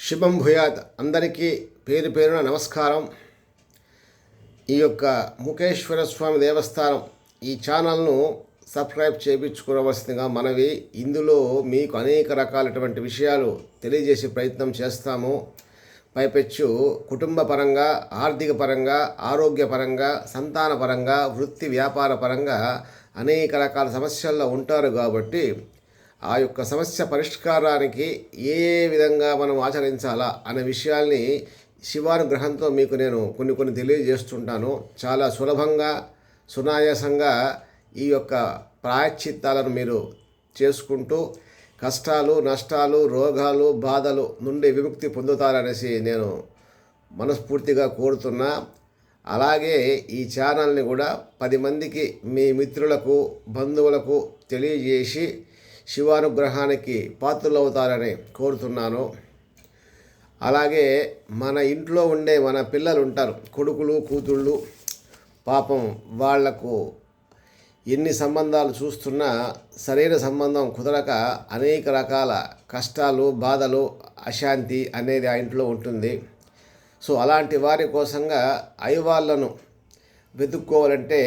శుభం భూయాత్. అందరికీ పేరు పేరున నమస్కారం. ఈ యొక్క ముఖేశ్వర స్వామి దేవస్థానం ఈ ఛానల్ను సబ్స్క్రైబ్ చేయించుకోవలసిందిగా మనవి. ఇందులో మీకు అనేక రకాలటువంటి విషయాలు తెలియజేసే ప్రయత్నం చేస్తాము. పైపెచ్చు కుటుంబ పరంగా, ఆర్థిక పరంగా, ఆరోగ్యపరంగా, సంతాన పరంగా, వృత్తి వ్యాపార పరంగా అనేక రకాల సమస్యల్లో ఉంటారు కాబట్టి ఆ యొక్క సమస్య పరిష్కారానికి ఏ విధంగా మనం ఆచరించాలా అనే విషయాల్ని శివానుగ్రహంతో మీకు నేను కొన్ని తెలియజేస్తుంటాను. చాలా సులభంగా, సునాయాసంగా ఈ యొక్క ప్రాయశ్చిత్తాలను మీరు చేసుకుంటూ కష్టాలు, నష్టాలు, రోగాలు, బాధలు నుండి విముక్తి పొందుతారనేసి నేను మనస్ఫూర్తిగా కోరుతున్నా. అలాగే ఈ ఛానల్ని కూడా 10 మందికి మీ మిత్రులకు, బంధువులకు తెలియజేసి శివానుగ్రహానికి పాత్రలవుతారని కోరుతున్నాను. అలాగే మన ఇంట్లో ఉండే మన పిల్లలు ఉంటారు, కొడుకులు, కూతుళ్ళు. పాపం వాళ్లకు ఎన్ని సంబంధాలు చూస్తున్నా సరైన సంబంధం కుదరక అనేక రకాల కష్టాలు, బాధలు, అశాంతి అనేది ఆ ఇంట్లో ఉంటుంది. సో అలాంటి వారి కోసంగా అయ్యవాళ్ళను వెతుక్కోవాలంటే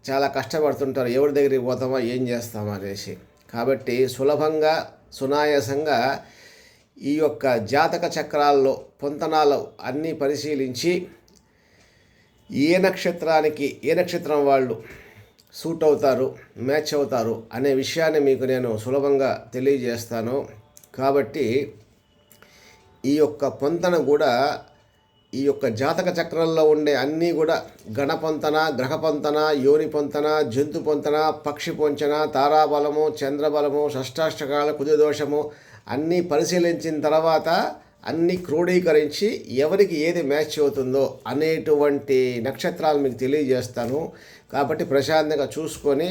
చాలా కష్టపడుతుంటారు. ఎవరి దగ్గరికి పోతామా, ఏం చేస్తామా అనేసి. కాబట్టి సులభంగా, సునాయాసంగా ఈ యొక్క జాతక చక్రాల్లో పొంతనాలు అన్నీ పరిశీలించి ఏ నక్షత్రానికి ఏ నక్షత్రం వాళ్ళు సూట్ అవుతారు, మ్యాచ్ అవుతారు అనే విషయాన్ని మీకు నేను సులభంగా తెలియజేస్తాను. కాబట్టి ఈ యొక్క పొంతన కూడా, ఈ యొక్క జాతక చక్రంలో ఉండే అన్నీ కూడా గణపొంతన, గ్రహపొంతన, యోని పొంతన, జంతు పొంతన, పక్షి పొంచన, తారాబలము, చంద్రబలము, షష్టాష్టకాల కుజదోషము అన్నీ పరిశీలించిన తర్వాత అన్నీ క్రోడీకరించి ఎవరికి ఏది మ్యాచ్ అవుతుందో అనేటువంటి నక్షత్రాలు మీకు తెలియజేస్తాను. కాబట్టి ప్రశాంతంగా చూసుకొని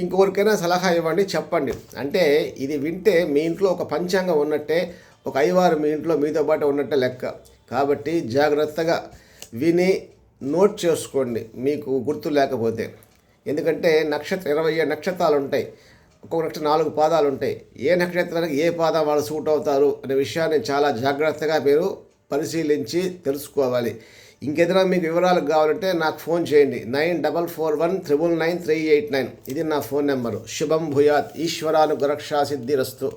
ఇంకొకరికైనా సలహా ఇవ్వండి, చెప్పండి. అంటే ఇది వింటే మీ ఇంట్లో ఒక పంచాంగం ఉన్నట్టే, ఒక అయ్యవారు మీ ఇంట్లో మీతో పాటు ఉన్నట్టే లెక్క. కాబట్టి జాగ్రత్తగా విని నోట్ చేసుకోండి మీకు గుర్తు లేకపోతే. ఎందుకంటే 27 నక్షత్రాలు ఉంటాయి, ఒక్కొక్క నక్షత్రం 4 పాదాలు ఉంటాయి. ఏ నక్షత్రానికి ఏ పాదం వాళ్ళు సూట్ అవుతారు అనే విషయాన్ని చాలా జాగ్రత్తగా మీరు పరిశీలించి తెలుసుకోవాలి. ఇంకేదైనా మీకు వివరాలు కావాలంటే నాకు ఫోన్ చేయండి. 9441999389 ఇది నా ఫోన్ నెంబరు. శుభం భూయాత్. ఈశ్వరానుగ్రహ సిద్ధిరస్తు.